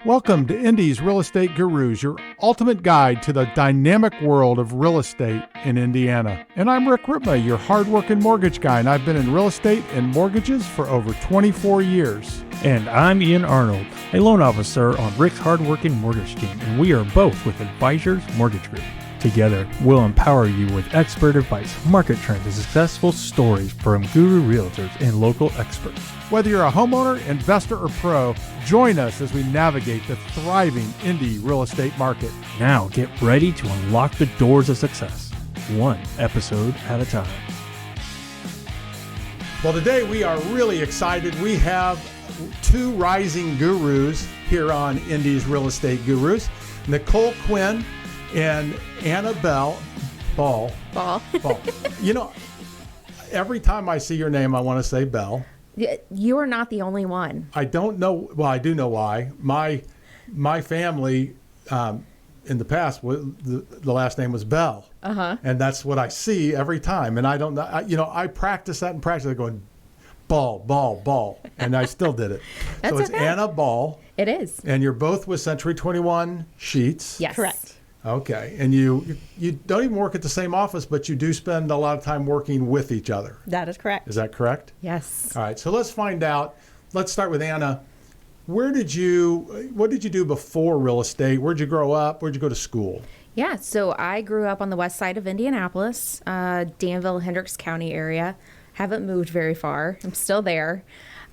Welcome to Indy's Real Estate Gurus, your ultimate guide to the dynamic world of real estate in Indiana. And I'm Rick Ripma, your hardworking mortgage guy, and I've been in real estate and mortgages for over 24 years. And I'm Ian Arnold, a loan officer on Rick's hardworking mortgage team, and we are both with Advisors Mortgage Group. Together, we'll empower you with expert advice, market trends, and successful stories from guru realtors and local experts. Whether you're a homeowner, investor, or pro, join us as we navigate the thriving Indy real estate market. Now get ready to unlock the doors of success, one episode at a time. Well, today we are really excited. We have two rising gurus here on Indy's Real Estate Gurus, Nicole Quinn and Annabelle Ball. You know, every time I see your name, I want to say Bell. You are not the only one. I don't know. Well, I do know why. My family in the past, the last name was Bell. And that's what I see every time. And I don't know. I practice that and practice it going ball. And I still did it. That's so it's okay. Anna Ball. It is. And you're both with Century 21 Sheetz. Yes. Correct. Okay. And you don't even work at the same office, but you do spend a lot of time working with each other. That is correct. Is that correct? Yes. All right. So let's find out. Let's start with Anna. What did you do before real estate? Where'd you grow up? Where'd you go to school? Yeah. So I grew up on the west side of Indianapolis, Danville, Hendricks County area. Haven't moved very far. I'm still there.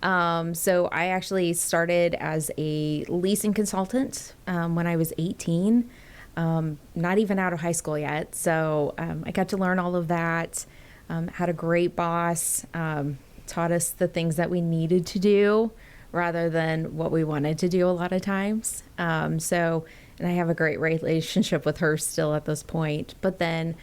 So I actually started as a leasing consultant when I was 18. Not even out of high school yet. So I got to learn all of that. Had a great boss, taught us the things that we needed to do rather than what we wanted to do a lot of times. And I have a great relationship with her still at this point. But then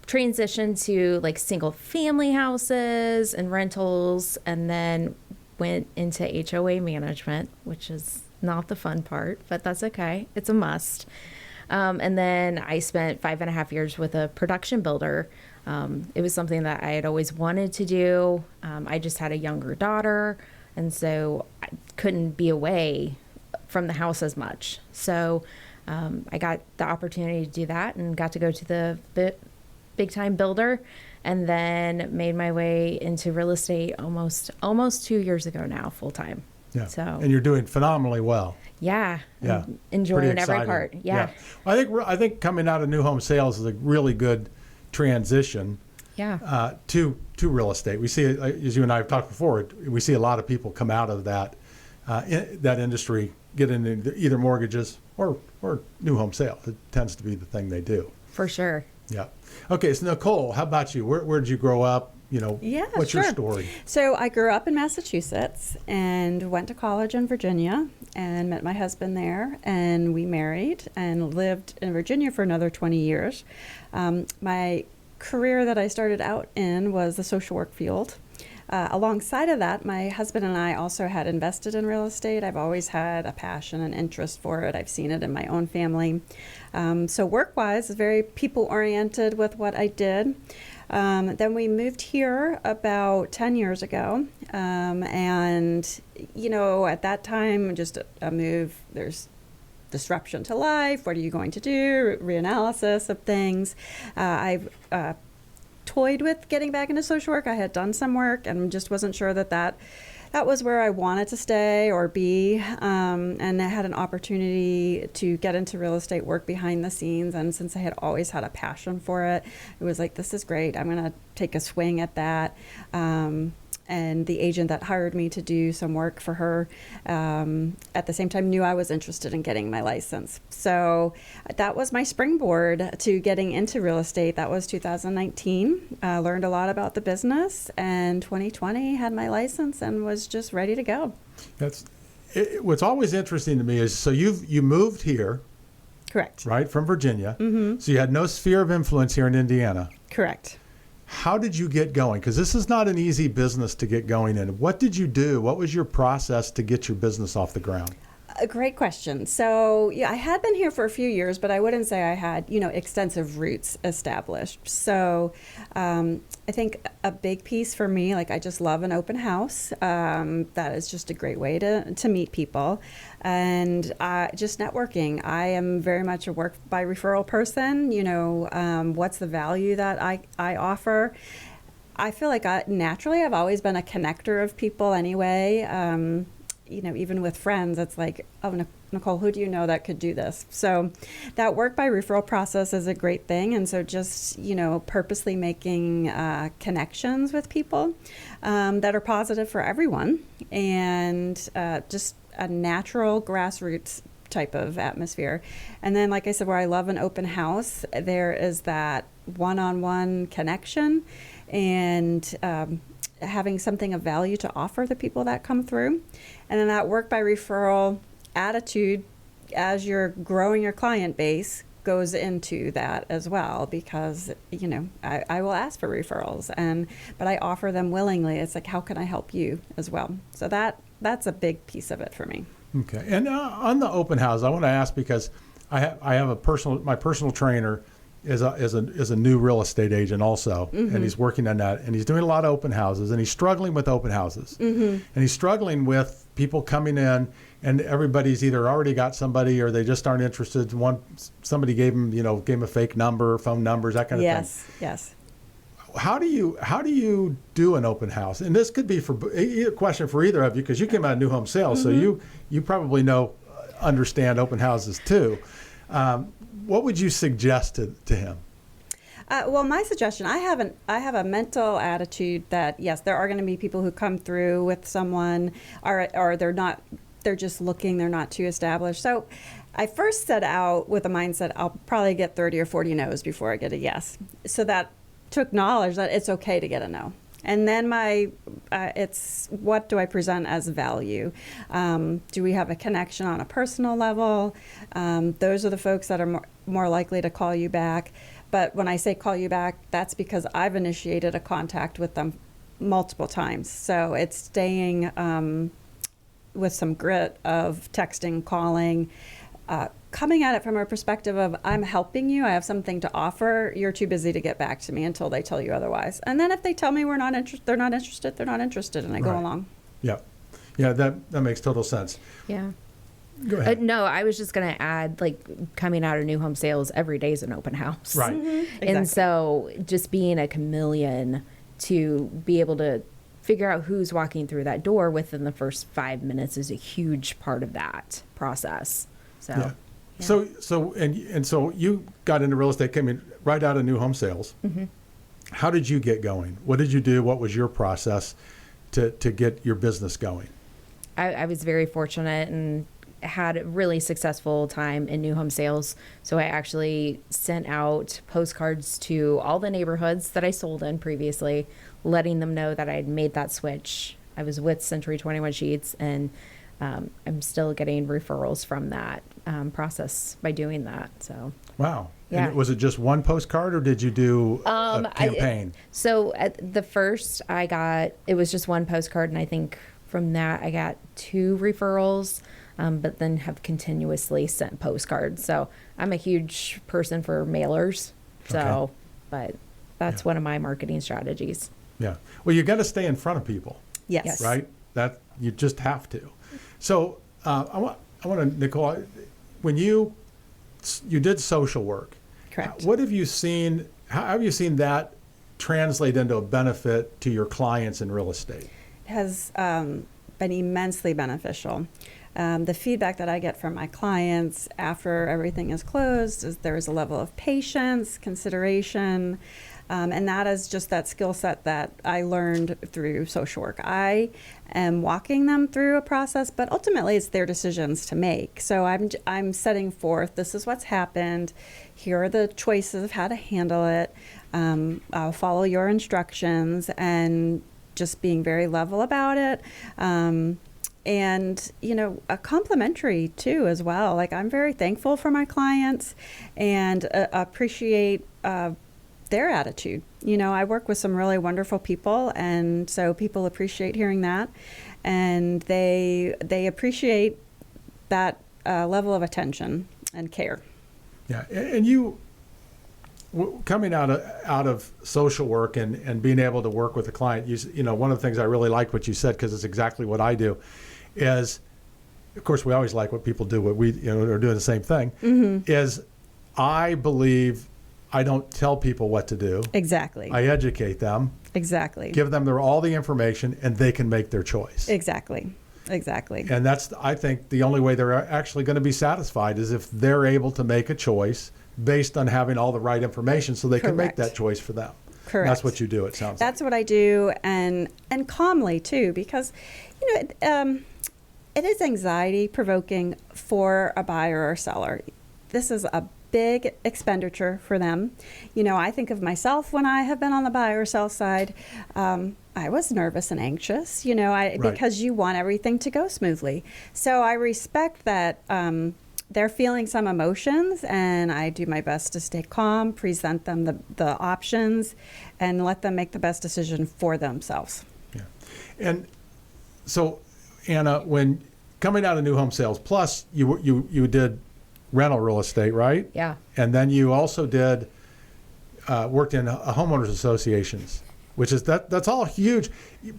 transitioned to like single family houses and rentals, and then went into HOA management, which is not the fun part, but that's okay. It's a must. And then I spent 5.5 years with a production builder. It was something that I had always wanted to do. I just had a younger daughter, and so I couldn't be away from the house as much. So I got the opportunity to do that and got to go to the big time builder, and then made my way into real estate almost 2 years ago now, full time. Yeah. So, and you're doing phenomenally well. Yeah. Yeah. Enjoying every part. Yeah. I think coming out of new home sales is a really good transition. Yeah. To real estate. We see, as you and I have talked before, we see a lot of people come out of that that industry, get into either mortgages or new home sales. It tends to be the thing they do. For sure. Yeah. Okay. So Nicole, how about you? Where did you grow up? What's your story? So I grew up in Massachusetts and went to college in Virginia and met my husband there, and we married and lived in Virginia for another 20 years. My career that I started out in was the social work field. Alongside of that, my husband and I also had invested in real estate. I've always had a passion and interest for it. I've seen it in my own family. So work-wise, it's very people-oriented with what I did. Then we moved here about 10 years ago. And, at that time, just a move, there's disruption to life. What are you going to do? Reanalysis of things. I've toyed with getting back into social work. I had done some work and just wasn't sure that was where I wanted to stay or be. And I had an opportunity to get into real estate work behind the scenes. And since I had always had a passion for it, it was like, this is great. I'm going to take a swing at that. And the agent that hired me to do some work for her at the same time knew I was interested in getting my license. So that was my springboard to getting into real estate. That was 2019. Learned a lot about the business, and 2020 had my license and was just ready to go. What's always interesting to me is, so you moved here. Correct. Right, from Virginia. Mm-hmm. So you had no sphere of influence here in Indiana. Correct. How did you get going? Because this is not an easy business to get going in. What did you do? What was your process to get your business off the ground? A great question. So, yeah, I had been here for a few years, but I wouldn't say I had, extensive roots established. So, I think a big piece for me, like I just love an open house. That is just a great way to meet people. And just networking. I am very much a work by referral person. What's the value that I offer? I feel like naturally I've always been a connector of people anyway. Even with friends, it's like, oh, Nicole, who do you know that could do this? So that work by referral process is a great thing. And so just, purposely making connections with people that are positive for everyone, and just a natural grassroots type of atmosphere. And then, like I said, where I love an open house, there is that one-on-one connection and having something of value to offer the people that come through. And then that work by referral attitude, as you're growing your client base, goes into that as well, because I will ask for referrals, but I offer them willingly. It's like, how can I help you as well? So that's a big piece of it for me. Okay. And on the open house, I want to ask, because I have my personal trainer is a new real estate agent also, and he's working on that, and he's doing a lot of open houses, and he's struggling with open houses, and he's struggling with people coming in, and everybody's either already got somebody or they just aren't interested. Somebody gave him a fake number, phone numbers, that kind of thing. Yes. How do you do an open house? And this could be a question for either of you, because you came out of new home sales, so you probably understand open houses too. What would you suggest to him? Well, my suggestion, I have a mental attitude that, yes, there are going to be people who come through with someone, or they're just looking, they're not too established. So I first set out with a mindset, I'll probably get 30 or 40 no's before I get a yes. So that took knowledge that it's okay to get a no. And then it's what do I present as value? Do we have a connection on a personal level? Those are the folks that are more likely to call you back. But when I say call you back, that's because I've initiated a contact with them multiple times. So it's staying with some grit of texting, calling, coming at it from a perspective of, I'm helping you, I have something to offer, you're too busy to get back to me until they tell you otherwise. And then if they tell me they're not interested, and I go along. Yeah, that makes total sense. Yeah. Go ahead. No, I was just going to add, coming out of new home sales, every day is an open house. Right. Exactly. And so just being a chameleon to be able to figure out who's walking through that door within the first 5 minutes is a huge part of that process. So, yeah. So you got into real estate, came in right out of new home sales. Mm-hmm. How did you get going? What did you do? What was your process to get your business going? I was very fortunate and had a really successful time in new home sales. So I actually sent out postcards to all the neighborhoods that I sold in previously, letting them know that I had made that switch. I was with Century 21 Sheetz, and I'm still getting referrals from that process by doing that. So wow. Yeah. And was it just one postcard, or did you do a campaign? So at the first it was just one postcard, and I think from that I got 2 referrals, but then have continuously sent postcards. So I'm a huge person for mailers. So, Okay. But that's one of my marketing strategies. Yeah. Well, you got to stay in front of people. Yes. Right? That you just have to. So I want to, Nicole, when you did social work, Correct. what have you seen? How have you seen that translate into a benefit to your clients in real estate? It has been immensely beneficial. The feedback that I get from my clients after everything is closed is there is a level of patience, consideration, and that is just that skill set that I learned through social work. I am walking them through a process, but ultimately it's their decisions to make. So I'm setting forth, this is what's happened, here are the choices of how to handle it, I'll follow your instructions, and just being very level about it. And, a complimentary too as well. Like, I'm very thankful for my clients and appreciate their attitude. I work with some really wonderful people, and so people appreciate hearing that, and they appreciate that level of attention and care. Yeah, and you coming out of social work and being able to work with a client, you know, one of the things I really like what you said, because it's exactly what I do, is, of course, we always like what people do, what we, you know, are doing the same thing, is I believe I don't tell people what to do. Exactly. I educate them. Exactly. Give them all the information, and they can make their choice. Exactly. Exactly. And that's, I think, the only way they're actually going to be satisfied is if they're able to make a choice based on having all the right information, so they can make that choice for them. Correct. And that's what you do, it sounds like. That's what I do, and calmly too, because, you know, it is anxiety provoking for a buyer or seller. This is a big expenditure for them. You know, I think of myself when I have been on the buy or sell side. I was nervous and anxious, you know, because you want everything to go smoothly. So I respect that they're feeling some emotions, and I do my best to stay calm, present them the options, and let them make the best decision for themselves. Yeah. And so, Anna, when coming out of new home sales, plus you did rental real estate, right? Yeah. And then you also did worked in homeowners associations, which is that's all huge.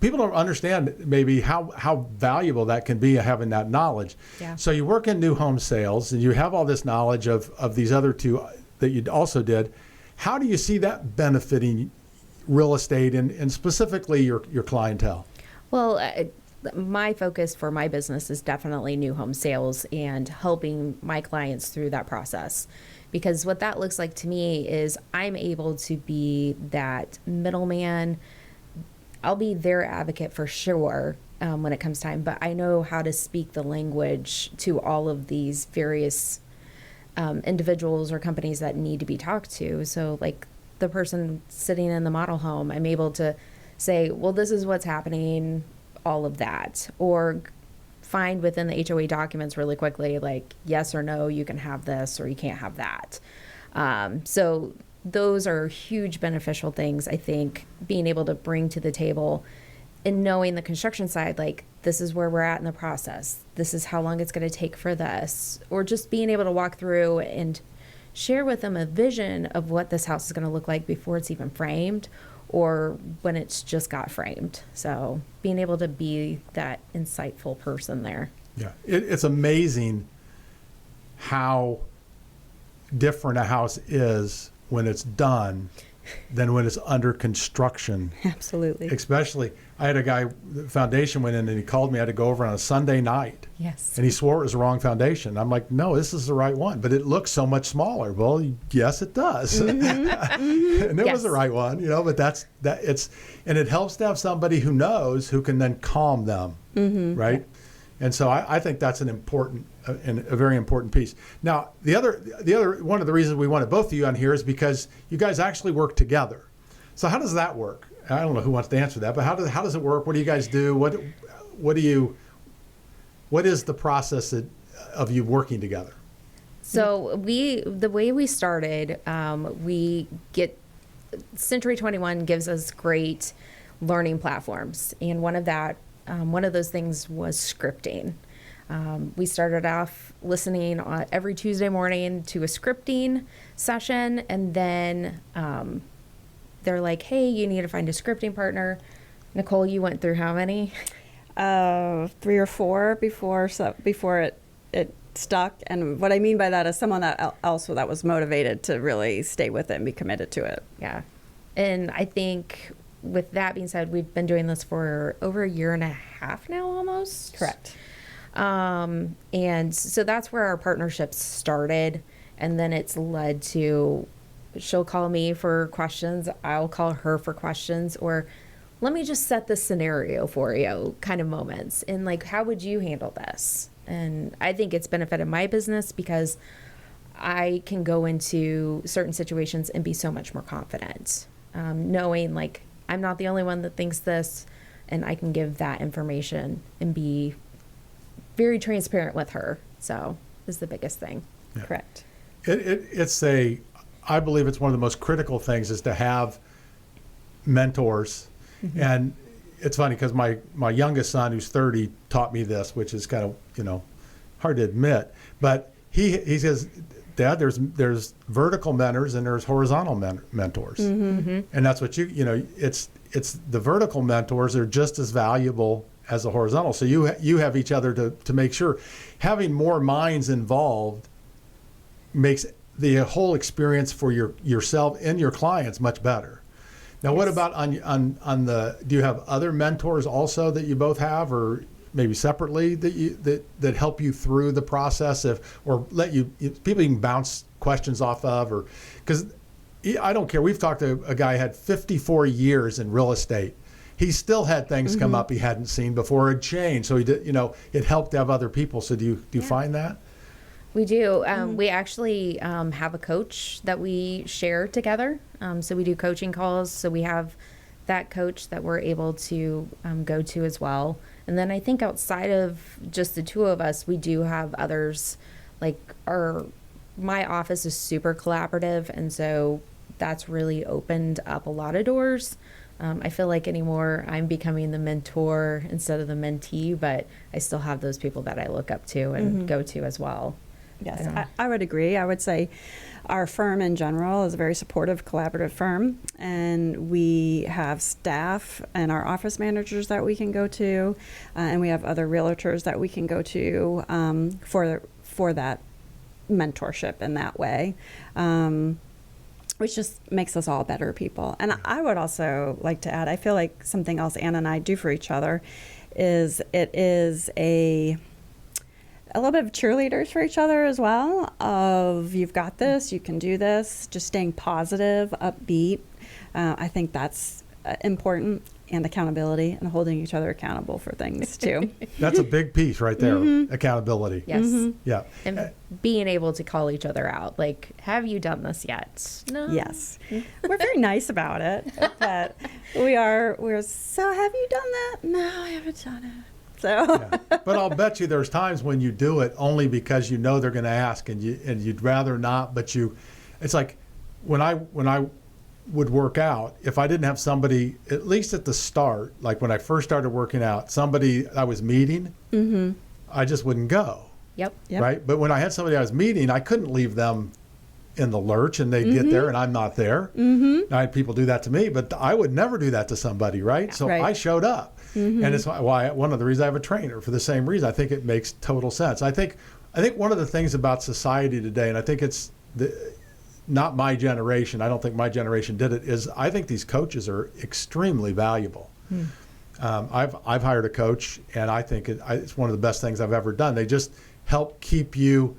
People don't understand maybe how valuable that can be, having that knowledge. Yeah. So you work in new home sales, and you have all this knowledge of these other two that you also did. How do you see that benefiting real estate and specifically your clientele? Well, my focus for my business is definitely new home sales and helping my clients through that process. Because what that looks like to me is I'm able to be that middleman. I'll be their advocate for sure when it comes time, but I know how to speak the language to all of these various individuals or companies that need to be talked to. So like the person sitting in the model home, I'm able to say, well, this is what's happening, all of that, or find within the HOA documents really quickly, like yes or no, you can have this or you can't have that. So those are huge beneficial things, I think, being able to bring to the table, and knowing the construction side, like this is where we're at in the process. This is how long it's going to take for this, or just being able to walk through and share with them a vision of what this house is going to look like before it's even framed, or when it's just got framed. So being able to be that insightful person there. Yeah, it's amazing how different a house is when it's done than when it's under construction. Absolutely. Especially, I had a guy, the foundation went in and he called me, I had to go over on a Sunday night. Yes. And he swore it was the wrong foundation. I'm like, no, this is the right one, but it looks so much smaller. Well, yes, it does. And it was the right one, you know, but and it helps to have somebody who knows, who can then calm them, right? And so I think that's an important and a very important piece. Now, the other one of the reasons we wanted both of you on here is because you guys actually work together. So how does that work? I don't know who wants to answer that, but how does it work? What do you guys do? What is the process of you working together? So the way we started, Century 21 gives us great learning platforms, and one of those things was scripting. We started off listening every Tuesday morning to a scripting session, and then they're like, hey, you need to find a scripting partner. Nicole, you went through how many? 3 or 4 before it stuck. And what I mean by that is someone that was motivated to really stay with it and be committed to it. Yeah. And I think with that being said, we've been doing this for over 1.5 years now, almost. Correct. And so that's where our partnerships started. And then it's led to, she'll call me for questions, I'll call her for questions, or let me just set this scenario for you kind of moments. And like, how would you handle this? And I think it's benefited my business because I can go into certain situations and be so much more confident, knowing like I'm not the only one that thinks this, and I can give that information and be very transparent with her. So is the biggest thing. Yeah. Correct. I believe it's one of the most critical things is to have mentors. And it's funny because my youngest son, who's 30, taught me this, which is kind of, hard to admit, but he says, Dad, there's vertical mentors and there's horizontal mentors, and that's what it's the vertical mentors are just as valuable as the horizontal. So you have each other to make sure. Having more minds involved makes the whole experience for yourself and your clients much better. Now, what about on the? Do you have other mentors also that you both have, or maybe separately that help you through the process or let you people you can bounce questions off of, or because I don't care. We've talked to a guy who had 54 years in real estate. He still had things come up he hadn't seen before. It changed, so he did. It helped to have other people. So do you find that? We do. We actually have a coach that we share together. So we do coaching calls. So we have that coach that we're able to go to as well. And then I think outside of just the two of us, we do have others. Like my office is super collaborative, and so that's really opened up a lot of doors. I feel like anymore I'm becoming the mentor instead of the mentee, but I still have those people that I look up to and go to as well. Yes, I would agree. I would say our firm in general is a very supportive, collaborative firm, and we have staff and our office managers that we can go to, and we have other realtors that we can go to for that mentorship in that way, which just makes us all better people. And I would also like to add, I feel like something else Anna and I do for each other is it is a little bit of cheerleaders for each other as well, of you've got this, you can do this, just staying positive, upbeat. I think that's important, and accountability and holding each other accountable for things too. That's a big piece right there, accountability. Yes. Yeah. And being able to call each other out, like, have you done this yet? No. Yes. We're very nice about it, but we're so, have you done that? No, I haven't done it. So. Yeah. But I'll bet you there's times when you do it only because you know they're going to ask, and you'd rather not. But it's like when I would work out, if I didn't have somebody, at least at the start, like when I first started working out, somebody I was meeting, I just wouldn't go. Yep. Right. But when I had somebody I was meeting, I couldn't leave them in the lurch, and they'd get there and I'm not there. I had people do that to me, but I would never do that to somebody. Right. So I showed up. And it's why one of the reasons I have a trainer, for the same reason. I think it makes total sense. I think one of the things about society today, and I think it's not my generation, I don't think my generation did it, is I think these coaches are extremely valuable. I've hired a coach, and I think it's one of the best things I've ever done. They just help keep you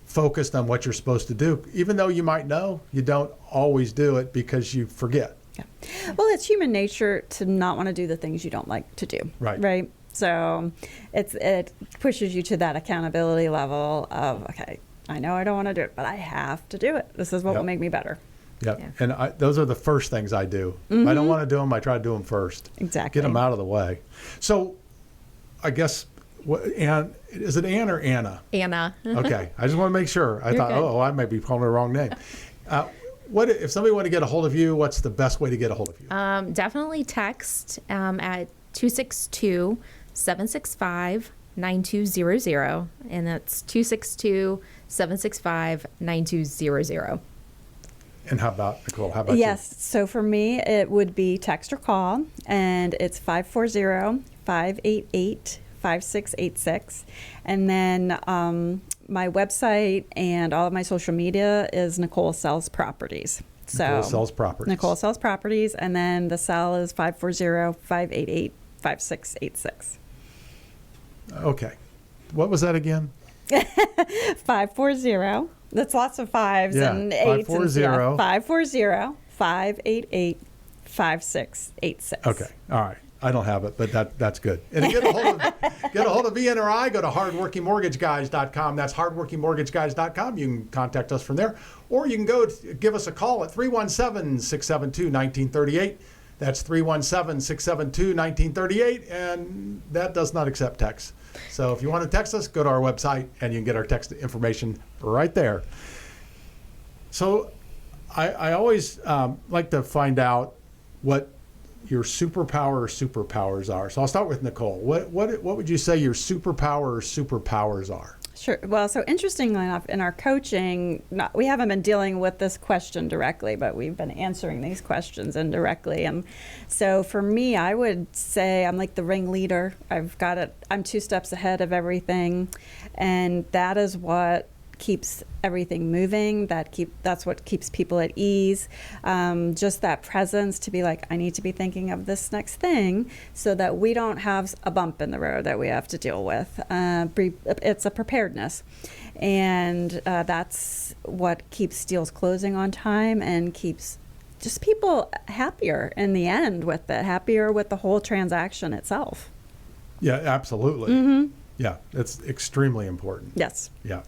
focused on what you're supposed to do. Even though you might know, you don't always do it because you forget. Yeah. Well, it's human nature to not want to do the things you don't like to do. Right. So it pushes you to that accountability level of, okay, I know I don't want to do it, but I have to do it. This is what will make me better. Yep. Yeah. And those are the first things I do. If I don't want to do them, I try to do them first. Exactly. Get them out of the way. So I guess, is it Ann or Anna? Anna. Okay. I just want to make sure. I thought, good. I might be calling the wrong name. What if somebody want to get a hold of you? What's the best way to get a hold of you? Definitely text at 262-765-9200, and that's 262-765-9200. And how about Nicole? How about you? Yes. So for me, it would be text or call, and it's 540-588-5686, and then my website and all of my social media is Nicole Sells Properties. So Nicole Sells Properties. Nicole Sells Properties, and then the cell is 540-588-5686. Okay. What was that again? 540. That's lots of fives and eights. 540-588-5686. Okay. All right. I don't have it, but that's good. And to get a hold of me and or I, go to hardworkingmortgageguys.com. That's hardworkingmortgageguys.com. You can contact us from there, or you can give us a call at 317-672-1938. That's 317-672-1938, and that does not accept text. So if you want to text us, go to our website, and you can get our text information right there. So I always like to find out what your superpower or superpowers are. So I'll start with Nicole. What would you say your superpower or superpowers are? Sure. Well, so interestingly enough, in our coaching, we haven't been dealing with this question directly, but we've been answering these questions indirectly. And so for me, I would say I'm like the ringleader. I've got it. I'm 2 steps ahead of everything, and that is what keeps everything moving. That's what keeps people at ease. Just that presence to be like, I need to be thinking of this next thing so that we don't have a bump in the road that we have to deal with. It's a preparedness. And that's what keeps deals closing on time and keeps just people happier in the end with it, happier with the whole transaction itself. Yeah, absolutely. Mm-hmm. Yeah, it's extremely important. Yes. Yeah.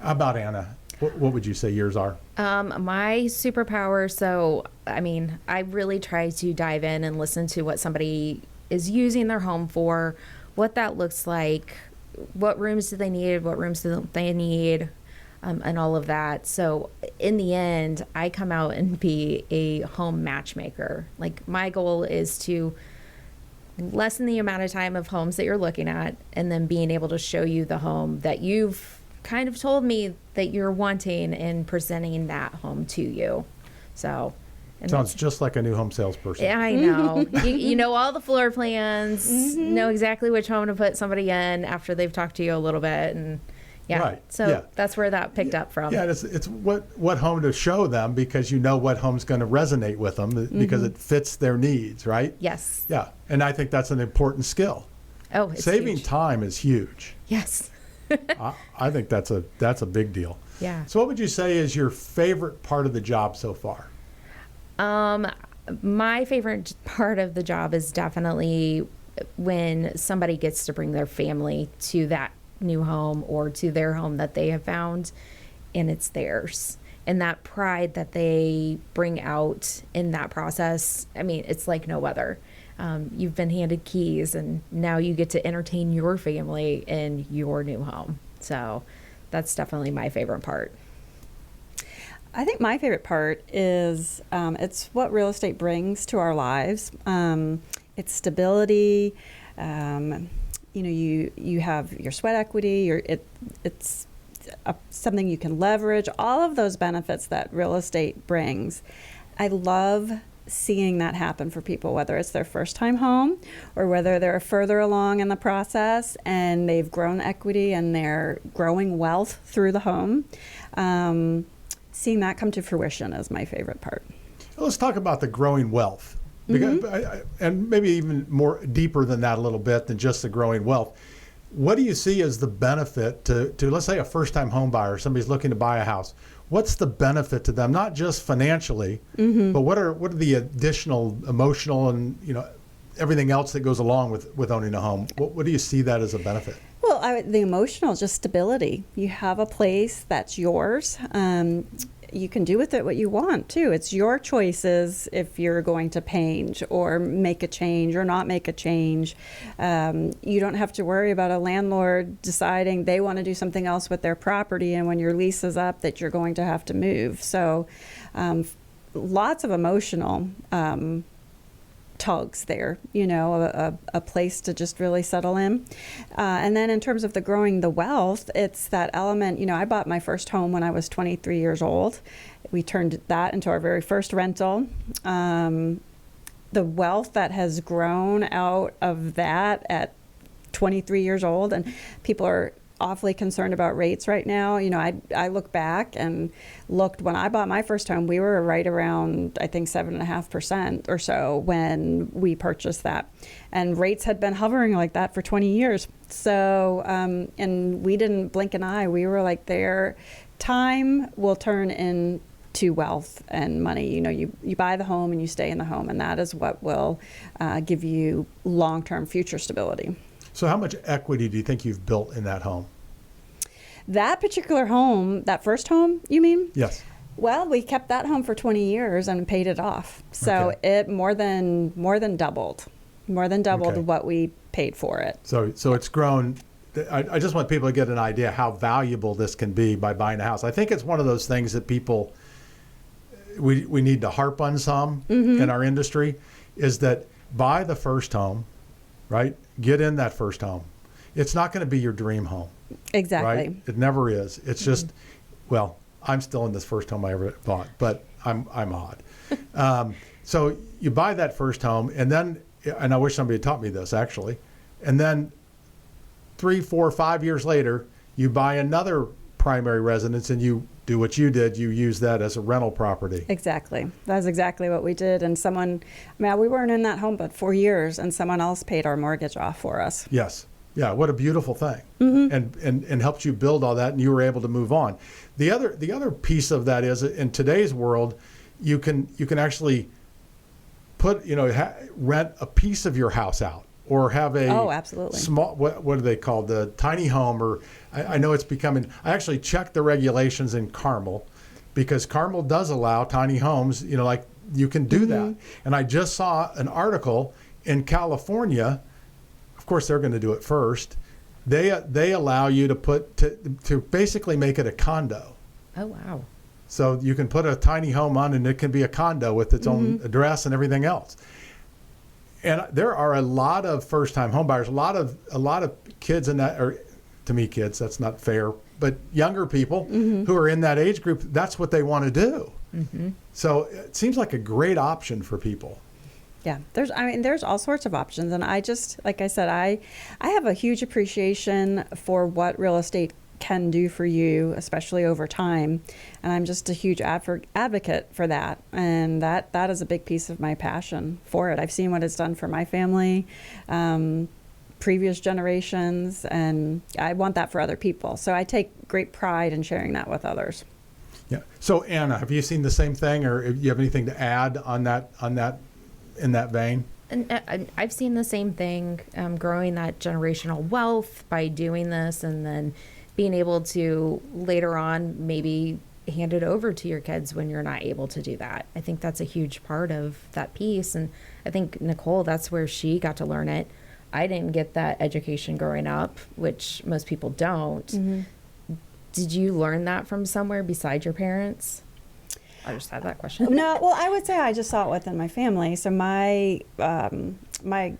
How about Anna? What would you say yours are? My superpower, so, I mean, I really try to dive in and listen to what somebody is using their home for, what that looks like, what rooms do they need, what rooms don't they need, and all of that. So in the end, I come out and be a home matchmaker. Like, my goal is to lessen the amount of time of homes that you're looking at, and then being able to show you the home that you've kind of told me that you're wanting and presenting that home to you. So, and Sounds just like a new home salesperson. I know. You know all the floor plans, know exactly which home to put somebody in after they've talked to you a little bit, and Right. So Yeah. that's where that picked up from. Yeah, it's what home to show them, because you know what home's going to resonate with them because it fits their needs, right? Yes. Yeah, and I think that's an important skill. Oh, it's Saving huge. time is huge. Yes. I think that's a big deal. Yeah. So what would you say is your favorite part of the job so far? My favorite part of the job is definitely when somebody gets to bring their family to that new home or to their home that they have found, and it's theirs. And that pride that they bring out in that process, I mean, it's like no other. You've been handed keys, and now you get to entertain your family in your new home. So that's definitely my favorite part. I think my favorite part is it's what real estate brings to our lives. It's stability. You have your sweat equity. It's something you can leverage. All of those benefits that real estate brings. I love seeing that happen for people, whether it's their first time home or whether they're further along in the process and they've grown equity and they're growing wealth through the home. Seeing that come to fruition is my favorite part. Let's talk about the growing wealth, because, and maybe even more deeper than that a little bit than just the growing wealth. What do you see as the benefit to let's say a first-time home buyer, somebody's looking to buy a house? What's the benefit to them, not just financially, but what are the additional emotional and everything else that goes along with owning a home? What do you see that as a benefit? Well, the emotional, just stability. You have a place that's yours. You can do with it what you want, too. It's your choices if you're going to paint or make a change or not make a change. You don't have to worry about a landlord deciding they want to do something else with their property, and when your lease is up that you're going to have to move. So lots of emotional tugs there, a place to just really settle in. And then in terms of the growing the wealth, it's that element, I bought my first home when I was 23 years old. We turned that into our very first rental. The wealth that has grown out of that at 23 years old, and people are awfully concerned about rates right now. I look back and looked when I bought my first home, we were right around, I think, 7.5% or so when we purchased that. And rates had been hovering like that for 20 years. So, and we didn't blink an eye. We were like, their time will turn into wealth and money. You buy the home and you stay in the home, and that is what will give you long-term future stability. So how much equity do you think you've built in that home? That particular home, that first home, you mean? Yes. Well, we kept that home for 20 years and paid it off. So it more than doubled what we paid for it. So it's grown. I just want people to get an idea how valuable this can be by buying a house. I think it's one of those things that we need to harp on some in our industry. is that buy the first home, right? Get in that first home. It's not going to be your dream home. Exactly. Right? It never is. It's just, well, I'm still in this first home I ever bought, but I'm odd. So you buy that first home, and I wish somebody had taught me this actually, and then 3, 4, 5 years later, you buy another primary residence, and you do what you did. You use that as a rental property. Exactly. That's exactly what we did. And we weren't in that home but 4 years, and someone else paid our mortgage off for us. Yes. Yeah. What a beautiful thing. And helped you build all that, and you were able to move on. The other piece of that is, in today's world, you can actually put, rent a piece of your house out, or have a absolutely. small, what are they called? The tiny home, or I know it's becoming, I actually checked the regulations in Carmel, because Carmel does allow tiny homes, like you can do that. And I just saw an article in California. Of course, they're going to do it first. They allow you to basically make it a condo. Oh, wow. So you can put a tiny home on, and it can be a condo with its own address and everything else. And there are a lot of first-time home buyers, a lot of kids in that, or to me, kids, that's not fair, but younger people who are in that age group, that's what they want to do. So it seems like a great option for people. Yeah, there's all sorts of options, and like I said, I have a huge appreciation for what real estate can do for you, especially over time, and I'm just a huge advocate for that, and that is a big piece of my passion for it. I've seen what it's done for my family, previous generations, and I want that for other people. So I take great pride in sharing that with others. Yeah. So Anna, have you seen the same thing, or do you have anything to add on that in that vein? And I've seen the same thing, growing that generational wealth by doing this, and then being able to later on maybe hand it over to your kids when you're not able to do that. I think that's a huge part of that piece. And I think Nicole, that's where she got to learn it. I didn't get that education growing up, which most people don't. Did you learn that from somewhere beside your parents? I just had that question. No, well, I would say I just saw it within my family. So my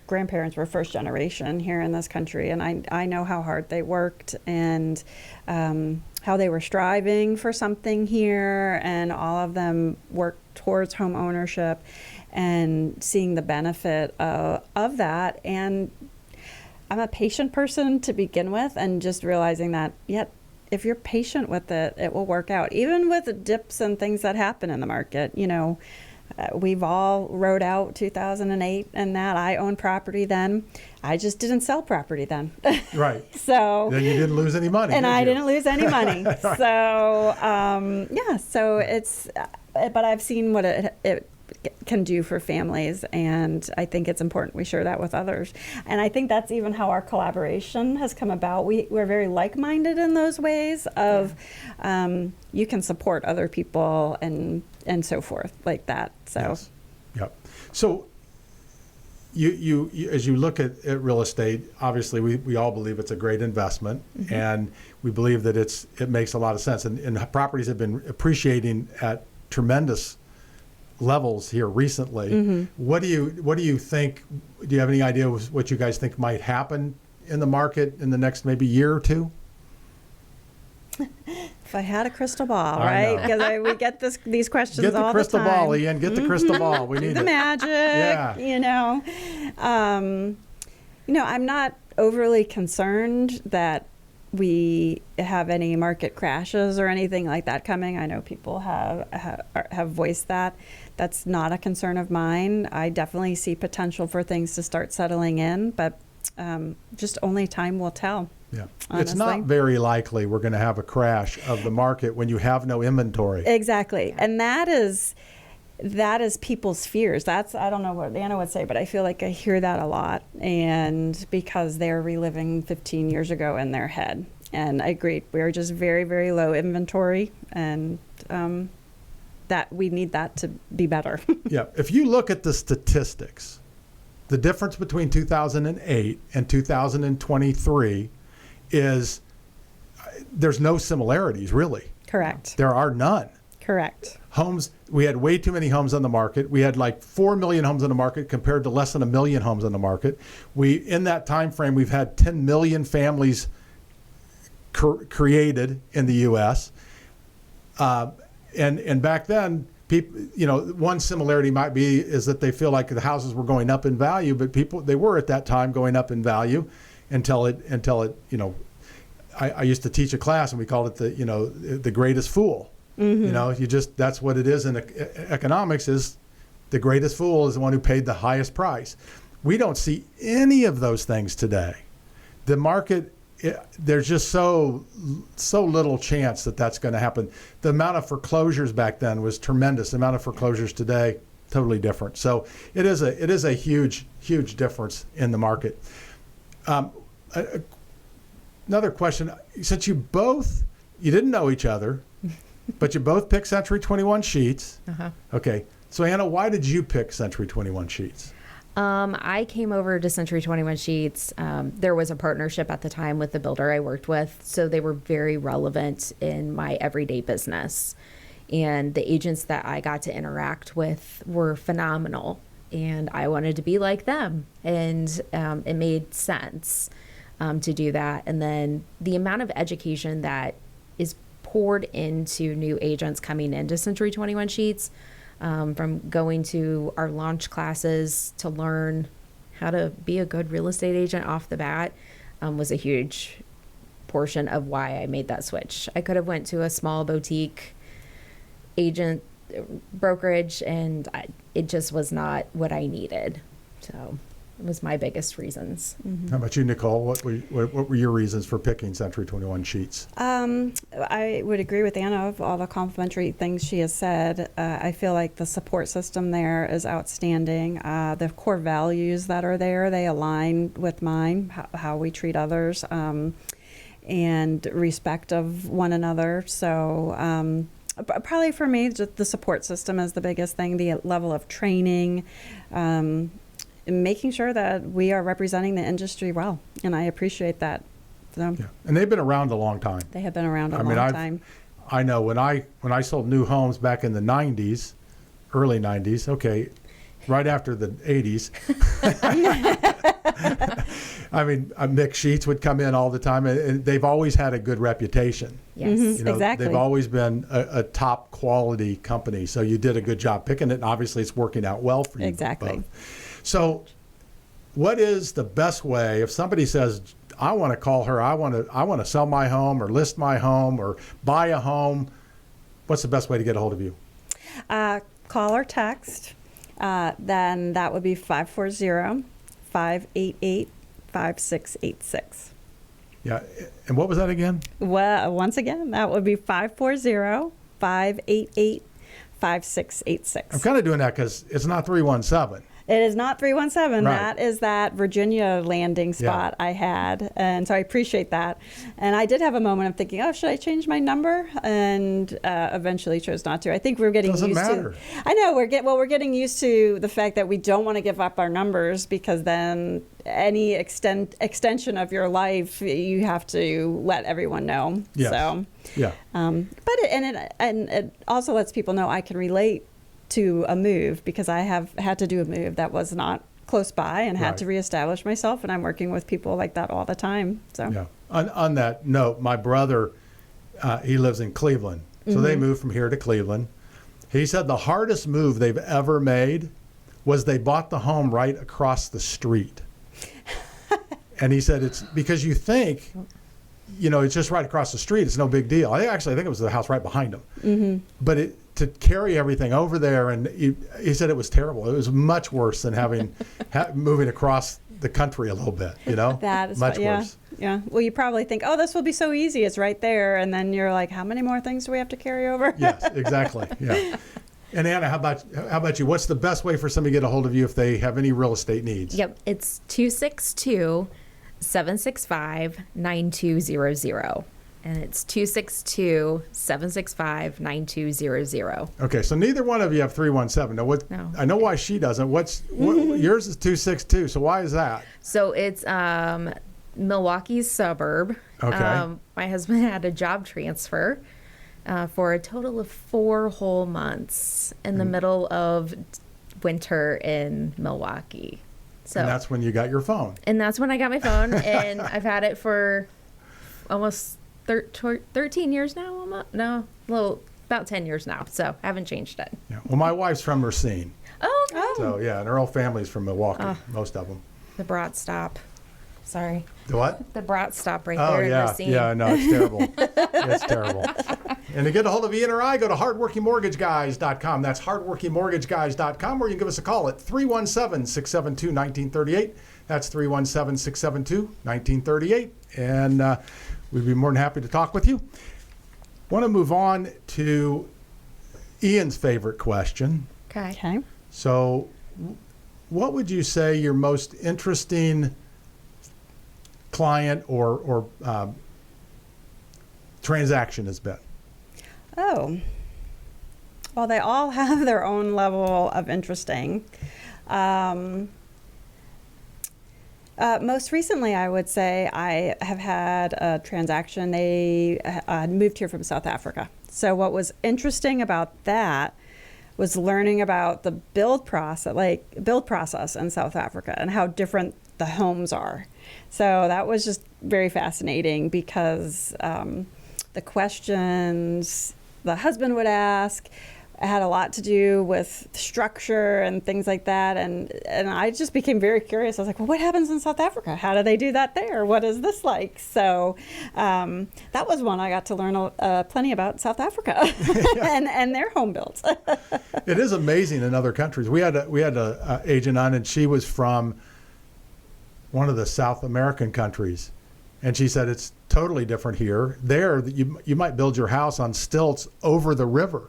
grandparents were first generation here in this country, and I know how hard they worked, and how they were striving for something here, and all of them worked towards home ownership, and seeing the benefit of that. And I'm a patient person to begin with, and just realizing that, if you're patient with it, it will work out. Even with the dips and things that happen in the market, we've all rode out 2008 and that. I owned property then. I just didn't sell property then. Right. So then you didn't lose any money. And I didn't lose any money. Right. So, so it's, but I've seen what it can do for families, and I think it's important we share that with others. And I think that's even how our collaboration has come about. We're very like-minded in those ways of you can support other people and so forth like that. So, yes. Yep. So you as you look at real estate, obviously we all believe it's a great investment, and we believe that it makes a lot of sense. And properties have been appreciating at tremendous levels here recently. What do you think? Do you have any idea what you guys think might happen in the market in the next maybe year or two? If I had a crystal ball, right? Because we get these questions all the time. Get the crystal ball, Ian. Get the crystal ball. We need the magic. Yeah. I'm not overly concerned that we have any market crashes or anything like that coming. I know people have voiced that. That's not a concern of mine. I definitely see potential for things to start settling in, but just only time will tell. Yeah, honestly. It's not very likely we're going to have a crash of the market when you have no inventory. Exactly, and that is people's fears. I don't know what Anna would say, but I feel like I hear that a lot, and because they're reliving 15 years ago in their head. And I agree, we're just very, very low inventory, and that we need that to be better. Yeah, if you look at the statistics, the difference between 2008 and 2023 is there's no similarities, really. Correct. There are none. Correct. Homes, we had way too many homes on the market. We had like 4 million homes on the market compared to less than 1 million homes on the market. In that time frame, we've had 10 million families created in the U.S. And back then, people, one similarity might be is that they feel like the houses were going up in value, but they were at that time going up in value until it I used to teach a class and we called it the greatest fool. Mm-hmm. That's what it is in economics. Is the greatest fool is the one who paid the highest price. We don't see any of those things today. The market, there's just so little chance that that's going to happen. The amount of foreclosures back then was tremendous. The amount of foreclosures today, totally different. So it is a huge difference in the market. Another question: since you didn't know each other, but you both picked Century 21 Sheetz. Uh-huh. Okay. So Anna, why did you pick Century 21 Sheetz? I came over to Century 21 Sheetz. There was a partnership at the time with the builder I worked with, so they were very relevant in my everyday business. And the agents that I got to interact with were phenomenal, and I wanted to be like them. And it made sense to do that. And then the amount of education that is poured into new agents coming into Century 21 Sheetz, from going to our launch classes to learn how to be a good real estate agent off the bat, was a huge portion of why I made that switch. I could have went to a small boutique agent brokerage, and it just was not what I needed. So it was my biggest reasons. Mm-hmm. How about you, Nicole? What were your reasons for picking Century 21 Sheetz? I would agree with Anna of all the complimentary things she has said. I feel like the support system there is outstanding. The core values that are there, they align with mine, how we treat others, and respect of one another. So probably for me, just the support system is the biggest thing, the level of training, making sure that we are representing the industry well, and I appreciate that. So, yeah. And they've been around a long time. They have been around a long time. I know when I sold new homes back in the 90s, early 90s, okay, right after the 80s. I mean, Mick Sheetz would come in all the time, and they've always had a good reputation. Yes, Mm-hmm. Exactly. They've always been a top quality company. So you did a good job picking it, and obviously it's working out well for you. Exactly. Both. So what is the best way if somebody says, I want to call her, I want to sell my home or list my home or buy a home, what's the best way to get a hold of you? Call or text. Then that would be 540-588-5686. Yeah. And what was that again? Well, once again, that would be 540-588-5686. I'm kind of doing that because it's not 317. It is not 317. Right. That is that Virginia landing spot I had. And so I appreciate that. And I did have a moment of thinking, should I change my number? And eventually chose not to. I think we're getting Doesn't used matter. to. I know we're getting used to the fact that we don't want to give up our numbers, because then any extension of your life, you have to let everyone know. Yes. So Yeah. but it also lets people know I can relate to a move, because I have had to do a move that was not close by and had to reestablish myself, and I'm working with people like that all the time. So yeah. On that note, my brother, he lives in Cleveland, so Mm-hmm. they moved from here to Cleveland. He said the hardest move they've ever made was they bought the home right across the street. And he said it's because you think, it's just right across the street. It's no big deal. I think it was the house right behind him. Mm-hmm. But to carry everything over there, and he said it was terrible. It was much worse than having moving across the country a little bit. that is much worse. Yeah. Well, you probably think, this will be so easy. It's right there, and then you're like, how many more things do we have to carry over? Yes, exactly. Yeah. And Anna, how about you? What's the best way for somebody to get a hold of you if they have any real estate needs? Yep, it's 262-765-9200. And it's 262-765-9200. Okay, so neither one of you have 317. Now, No. I know why she doesn't. Yours is 262. So why is that? So it's Milwaukee's suburb. Okay. My husband had a job transfer for a total of 4 whole months in the middle of winter in Milwaukee. So, And that's when you got your phone. and that's when I got my phone, and I've had it for almost 13 years now. Almost, no, about 10 years now. So I haven't changed it. Yeah. Well, my wife's from Racine. Oh, okay. So, yeah, and her whole family's from Milwaukee, most of them. The Brat Stop. Sorry. The what? The Brat Stop right Oh, there in yeah. Racine. Yeah, no, it's terrible. It's terrible. And to get a hold of Ian or I, go to hardworkingmortgageguys.com. That's hardworkingmortgageguys.com, or you can give us a call at 317-672-1938. That's 317-672-1938. And we'd be more than happy to talk with you. Want to move on to Ian's favorite question. Okay. Okay. So, what would you say your most interesting client or transaction has been? Oh, well, they all have their own level of interesting. Most recently, I would say I have had a transaction. They moved here from South Africa. So what was interesting about that was learning about the build process in South Africa and how different the homes are. So that was just very fascinating because the questions the husband would ask had a lot to do with structure and things like that. And I just became very curious. I was like, well, what happens in South Africa? How do they do that there? What is this like? So that was one I got to learn plenty about South Africa and their home builds. It is amazing in other countries. We had a agent on, and she was from one of the South American countries. And she said it's totally different here. There, you might build your house on stilts over the river.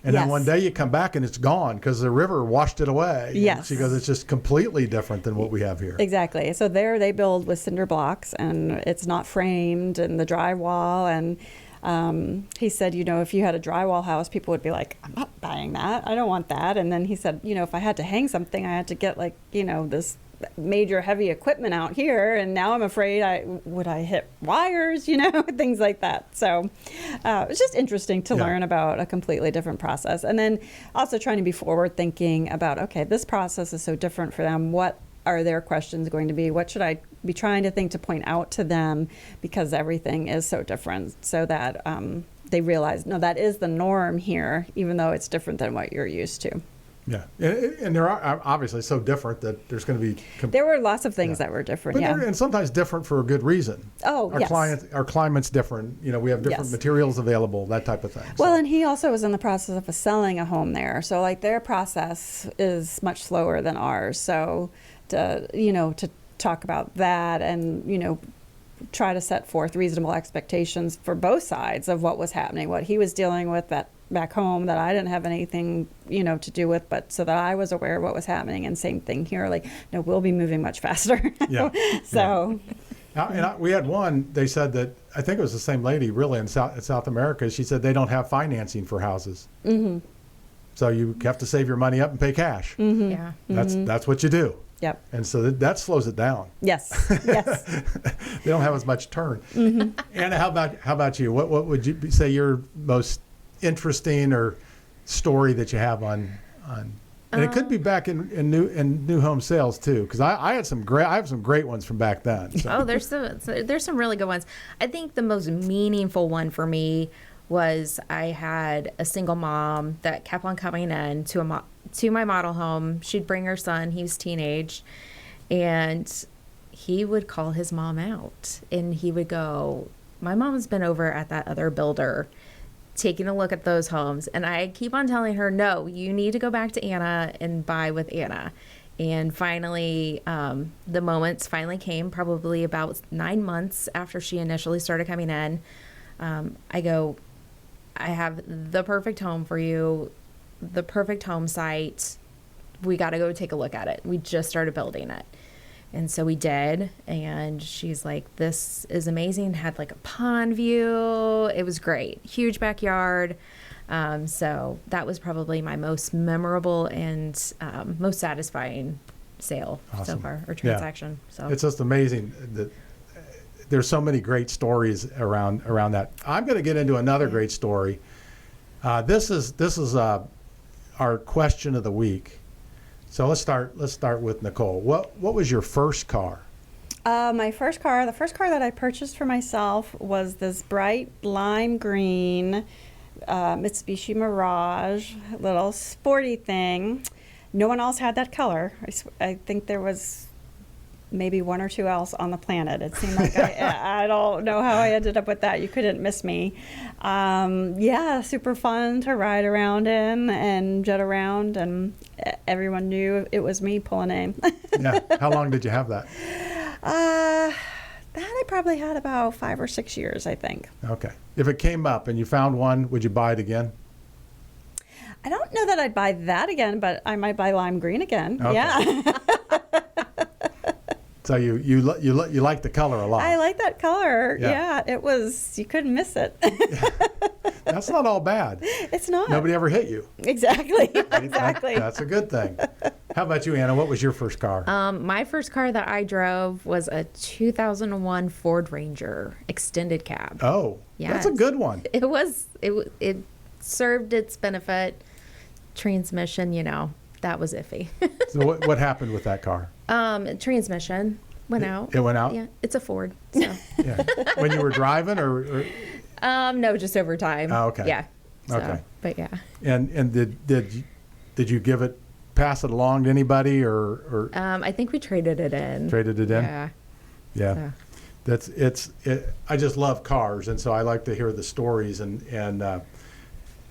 And then Yes. one day you come back and it's gone because the river washed it away. Yes. And she goes, it's just completely different than what we have here. Exactly. So there they build with cinder blocks, and it's not framed, and the drywall. And he said, if you had a drywall house, people would be like, I'm not buying that. I don't want that. And then he said, if I had to hang something, I had to get this major heavy equipment out here, and now I'm afraid would I hit wires, things like that. So it's just interesting to learn about a completely different process, and then also trying to be forward thinking about, okay, this process is so different for them. What are their questions going to be? What should I be trying to think to point out to them, because everything is so different, so that they realize, no, that is the norm here, even though it's different than what you're used to. Yeah. And there are obviously so different that there's going to be... There were lots of things that were different, But and sometimes different for a good reason. Oh, yes. Our climate's different. We have different materials available, that type of thing. Well, and he also was in the process of selling a home there. So their process is much slower than ours. So to talk about that and, try to set forth reasonable expectations for both sides of what was happening, what he was dealing with back home that I didn't have anything, to do with, but so that I was aware of what was happening. And same thing here, we'll be moving much faster. Yeah. So. Yeah. We had one, they said that, I think it was the same lady really in South America. She said they don't have financing for houses. Mm-hmm. So you have to save your money up and pay cash. Mm-hmm. Yeah. That's what you do. Yep. And so that slows it down. Yes. Yes. They don't have as much turn. Mm-hmm. Anna, how about you? What would you say your most interesting or story that you have on and it could be back in new home sales too, because I have some great ones from back then. So. Oh, there's some really good ones. I think the most meaningful one for me was I had a single mom that kept on coming in to my model home. She'd bring her son, he was teenage, and he would call his mom out, and he would go, my mom's been over at that other builder taking a look at those homes, and I keep on telling her, no, you need to go back to Anna and buy with Anna. And finally, the moments finally came, probably about 9 months after she initially started coming in. I go, I have the perfect home for you, the perfect home site. We got to go take a look at it. We just started building it. And so we did. And she's like, this is amazing. Had a pond view. It was great. Huge backyard. So that was probably my most memorable and most satisfying sale so far, or transaction. Yeah. So it's just amazing that there's so many great stories around that. I'm going to get into another great story. This is our question of the week. So let's start with Nicole. What was your first car? The first car that I purchased for myself was this bright lime green Mitsubishi Mirage, little sporty thing. No one else had that color. I think there was maybe one or two else on the planet. It seemed like I don't know how I ended up with that. You couldn't miss me. Yeah, super fun to ride around in and jet around, and everyone knew it was me pulling in. Yeah. How long did you have that? That I probably had about 5 or 6 years, I think. Okay. If it came up and you found one, would you buy it again? I don't know that I'd buy that again, but I might buy lime green again. Okay. Yeah. So you like the color a lot. I like that color. Yeah. Yeah, it was, you couldn't miss it. That's not all bad. It's not. Nobody ever hit you. Exactly. Exactly. That's a good thing. How about you, Anna? What was your first car? My first car that I drove was a 2001 Ford Ranger extended cab. Oh, that's a Yes. good one. It served its benefit. Transmission, that was iffy. So what happened with that car? Transmission went out. It went out? Yeah, it's a Ford. So Yeah. When you were driving or no, just over time. Oh, okay. Yeah. So, Okay. But yeah. and did you pass it along to anybody or I think we traded it in. traded it in? Yeah. Yeah. I just love cars, and so I like to hear the stories, and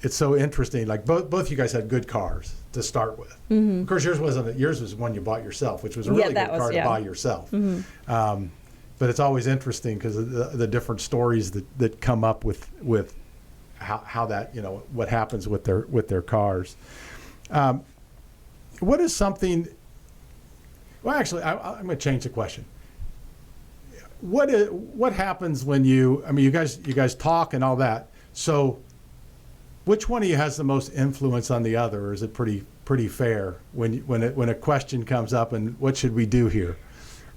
it's so interesting. Like both you guys had good cars to start with. Mm-hmm. Of course, yours was one you bought yourself, which was a really good car to buy yourself. Mm-hmm. But it's always interesting because of the different stories that come up with how that what happens with their cars. What is something? Well, actually, I'm going to change the question. What happens when you guys talk and all that? So, which one of you has the most influence on the other, or is it pretty fair when a question comes up and what should we do here,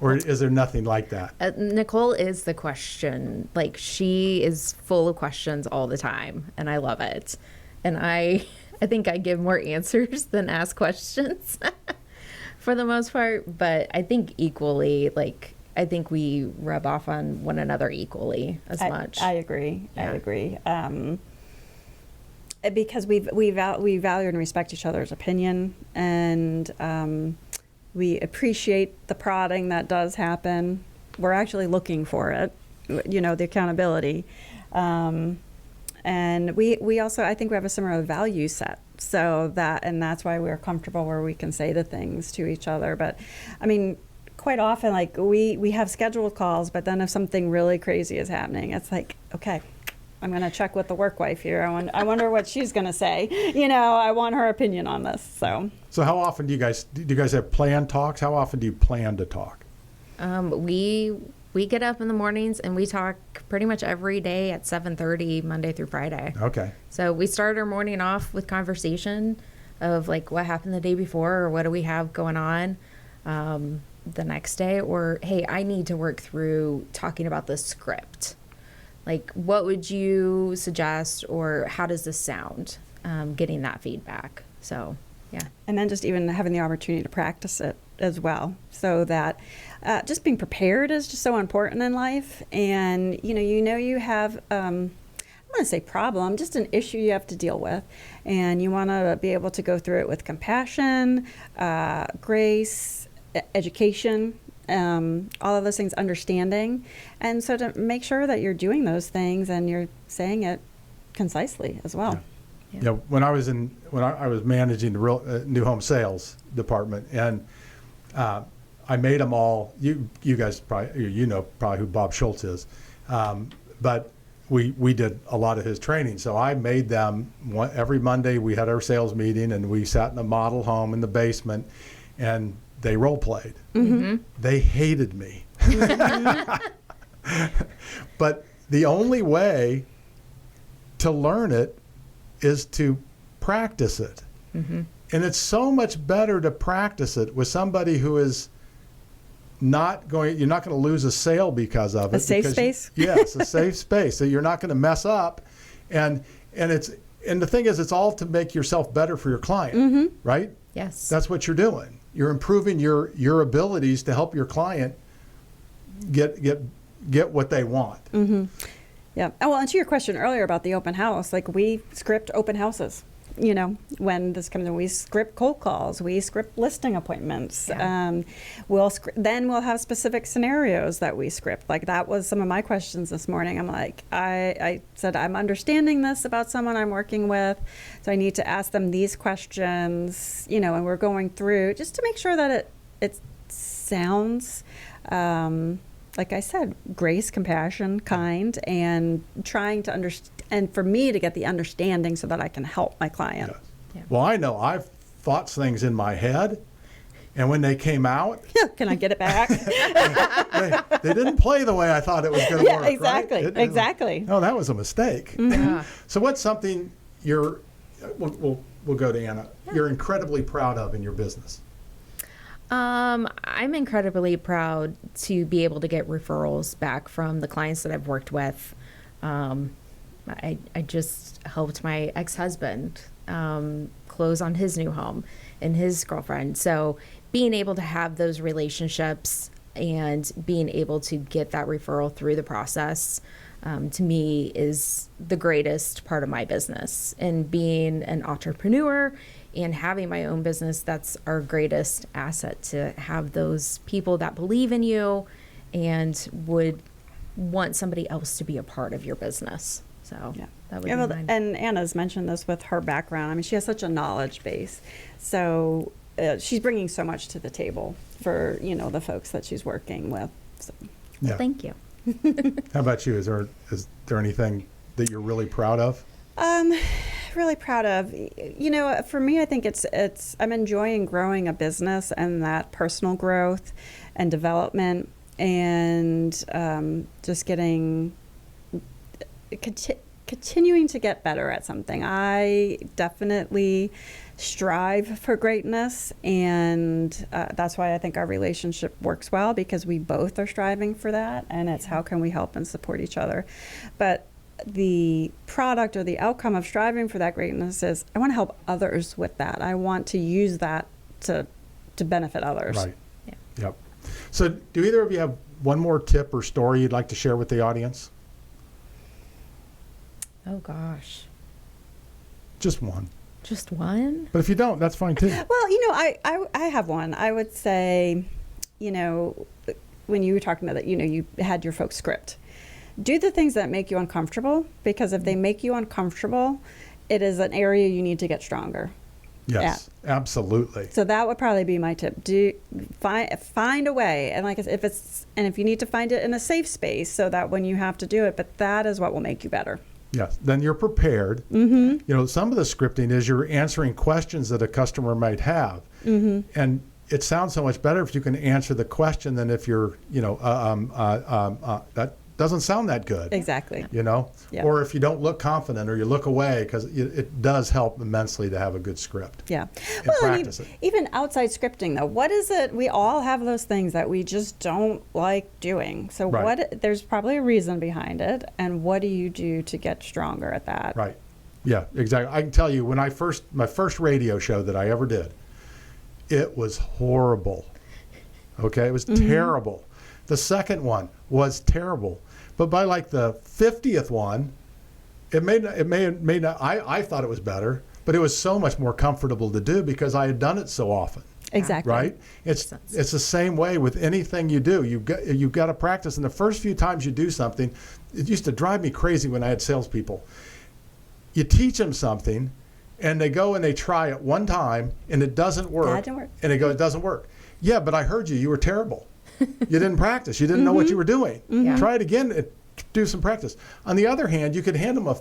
or is there nothing like that? Nicole is the question. Like, she is full of questions all the time, and I love it. And I think I give more answers than ask questions for the most part. But I think equally, I think we rub off on one another equally as much. I agree. Yeah. I agree. Because we value and respect each other's opinion, and we appreciate the prodding that does happen. We're actually looking for it, the accountability. And we also, I think we have a similar value set. So that's why we're comfortable where we can say the things to each other. But I mean, quite often, we have scheduled calls, but then if something really crazy is happening, it's like, okay, I'm going to check with the work wife here. I wonder what she's going to say. I want her opinion on this. So how often do you guys have planned talks? How often do you plan to talk? We get up in the mornings and we talk pretty much every day at 7:30 Monday through Friday. Okay. So we start our morning off with conversation of what happened the day before, or what do we have going on the next day, or hey, I need to work through talking about the script. What would you suggest, or how does this sound? Getting that feedback. So, yeah. And then just even having the opportunity to practice it as well, so that just being prepared is just so important in life. And you have I don't want to say problem, just an issue you have to deal with, and you want to be able to go through it with compassion, grace, education. All of those things, understanding, and so to make sure that you're doing those things and you're saying it concisely as well. Yeah. When I was managing the real new home sales department, and I made them all. You guys probably who Bob Schultz is, but we did a lot of his training. So I made them every Monday. We had our sales meeting, and we sat in a model home in the basement, and they role played. Mm-hmm. They hated me. But the only way to learn it is to practice it. Mm-hmm. And it's so much better to practice it with somebody who is you're not going to lose a sale because of it. A safe space? Yes, a safe space. So you're not going to mess up. And the thing is, it's all to make yourself better for your client, right? Yes. That's what you're doing. You're improving your abilities to help your client get what they want. Yeah. Oh, well, and to your question earlier about the open house, like we script open houses. You know, when this comes in, we script cold calls, we script listing appointments. Yeah. Then we'll have specific scenarios that we script. Like that was some of my questions this morning. I'm like, I said, I'm understanding this about someone I'm working with, so I need to ask them these questions, you know, and we're going through just to make sure that it sounds, like I said, grace, compassion, kind, and trying to understand, and for me to get the understanding so that I can help my client. Yes. Yeah. Well, I know I've thought things in my head, and when they came out, Can I get it back? they didn't play the way I thought it was going to Yeah, work. exactly, Right? exactly. No, that was a mistake. Yeah. So what's something we'll go to Anna, you're incredibly proud of in your business? I'm incredibly proud to be able to get referrals back from the clients that I've worked with. I just helped my ex-husband close on his new home and his girlfriend. So being able to have those relationships and being able to get that referral through the process, to me, is the greatest part of my business. And being an entrepreneur and having my own business, that's our greatest asset, to have those people that believe in you and would want somebody else to be a part of your business. So Yeah. that would Yeah, be well, mine. and Anna's mentioned this with her background. I mean, she has such a knowledge base. So she's bringing so much to the table for, you know, the folks that she's working with. So. Yeah. Thank you. How about you? Is there anything that you're really proud of? Really proud of, you know, for me, I think it's I'm enjoying growing a business and that personal growth and development, and just continuing to get better at something. I definitely strive for greatness, and that's why I think our relationship works well, because we both are striving for that, and it's how can we help and support each other. But the product or the outcome of striving for that greatness is I want to help others with that. I want to use that to benefit others. Right. Yeah. Yep. So do either of you have one more tip or story you'd like to share with the audience? Oh gosh. Just one. Just one? But if you don't, that's fine too. Well, you know, I have one. I would say, you know, when you were talking about that, you know, you had your folks script. Do the things that make you uncomfortable, because if they make you uncomfortable, it is an area you need to get stronger. Yes, absolutely. So that would probably be my tip. Find a way, and if you need to find it in a safe space, so that when you have to do it, but that is what will make you better. Yes, then you're prepared. You know, some of the scripting is you're answering questions that a customer might have, and it sounds so much better if you can answer the question than if you're, you know, that doesn't sound that good. Exactly. You know, Yeah. or if you don't look confident or you look away, because it does help immensely to have a good script. Yeah. And Well, practice it. even outside scripting, though, what is it? We all have those things that we just don't like doing. So Right. there's probably a reason behind it, and what do you do to get stronger at that? Right. Yeah, exactly. I can tell you, when my first radio show that I ever did, it was horrible. Okay, it was terrible. The second one was terrible. But by like the 50th one, it may not, I thought it was better, but it was so much more comfortable to do because I had done it so often. Exactly. Right? It's the same way with anything you do. You've got to practice. And the first few times you do something, it used to drive me crazy when I had salespeople. You teach them something, and they go and they try it one time, and it doesn't work. That didn't work. And they go, it doesn't work. Yeah, but I heard you. You were terrible. You didn't practice. You didn't know what you were doing. Yeah. Try it again and do some practice. On the other hand, you could hand them a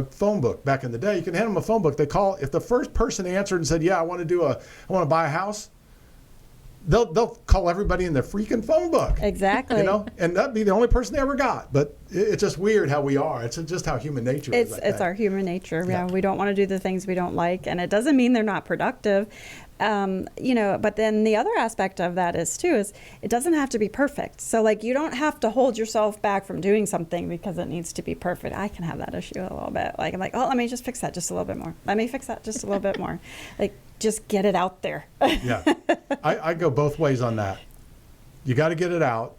phone book. Back in the day, you could hand them a phone book. They call, if the first person answered and said, yeah, I want to buy a house, they'll call everybody in their freaking phone book. Exactly. You know, and that'd be the only person they ever got. But it's just weird how we are. It's just how human nature is. It's our human nature. Yeah. We don't want to do the things we don't like, and it doesn't mean they're not productive. But then the other aspect of that is it doesn't have to be perfect. So like, you don't have to hold yourself back from doing something because it needs to be perfect. I can have that issue a little bit. Like, I'm like, oh, let me just fix that just a little bit more. Let me fix that just a little bit more. Like, just get it out there. Yeah. I go both ways on that. You got to get it out,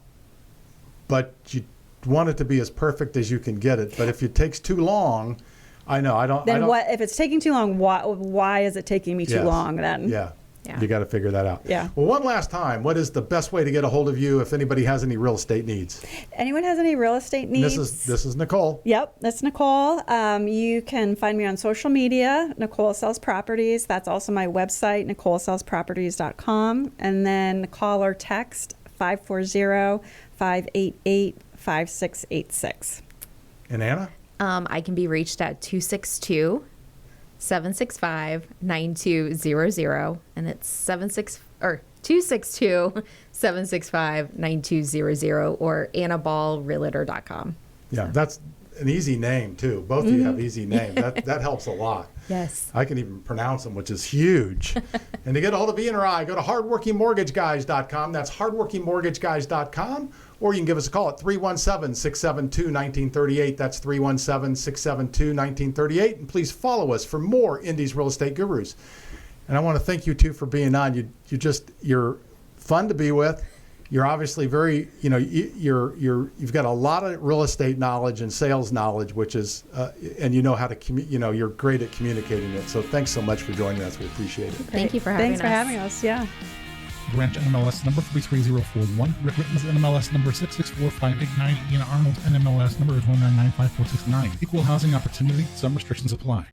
but you want it to be as perfect as you can get it. But if it takes too long, What if it's taking too long? Why is it taking me too long then? Yeah. Yeah. You got to figure that out. Yeah. Well, one last time, what is the best way to get a hold of you if anybody has any real estate needs? Anyone has any real estate needs? This is Nicole. Yep, that's Nicole. You can find me on social media, Nicole Sells Properties. That's also my website, NicoleSellsProperties.com. And then call or text 540-588-5686. And Anna? I can be reached at 262-765-9200, and it's 262-765-9200, or annaballrealtor.com. Yeah, that's an easy name too. Both of you have easy names. That helps a lot. Yes. I can even pronounce them, which is huge. And to get a hold of E and I, go to hardworkingmortgageguys.com. That's hardworkingmortgageguys.com. Or you can give us a call at 317-672-1938. That's 317-672-1938. And please follow us for more Indy's Real Estate Gurus. And I want to thank you two for being on. You're fun to be with. You're obviously very, you've got a lot of real estate knowledge and sales knowledge, which is, and you know how to, you're great at communicating it. So thanks so much for joining us. We appreciate it. Thank you for having us. Thanks for having us. Yeah. Branch NMLS number 33041. Rick Ritten's NMLS number 664589. Ian Arnold's NMLS number is 1995469. Equal housing opportunity. Some restrictions apply.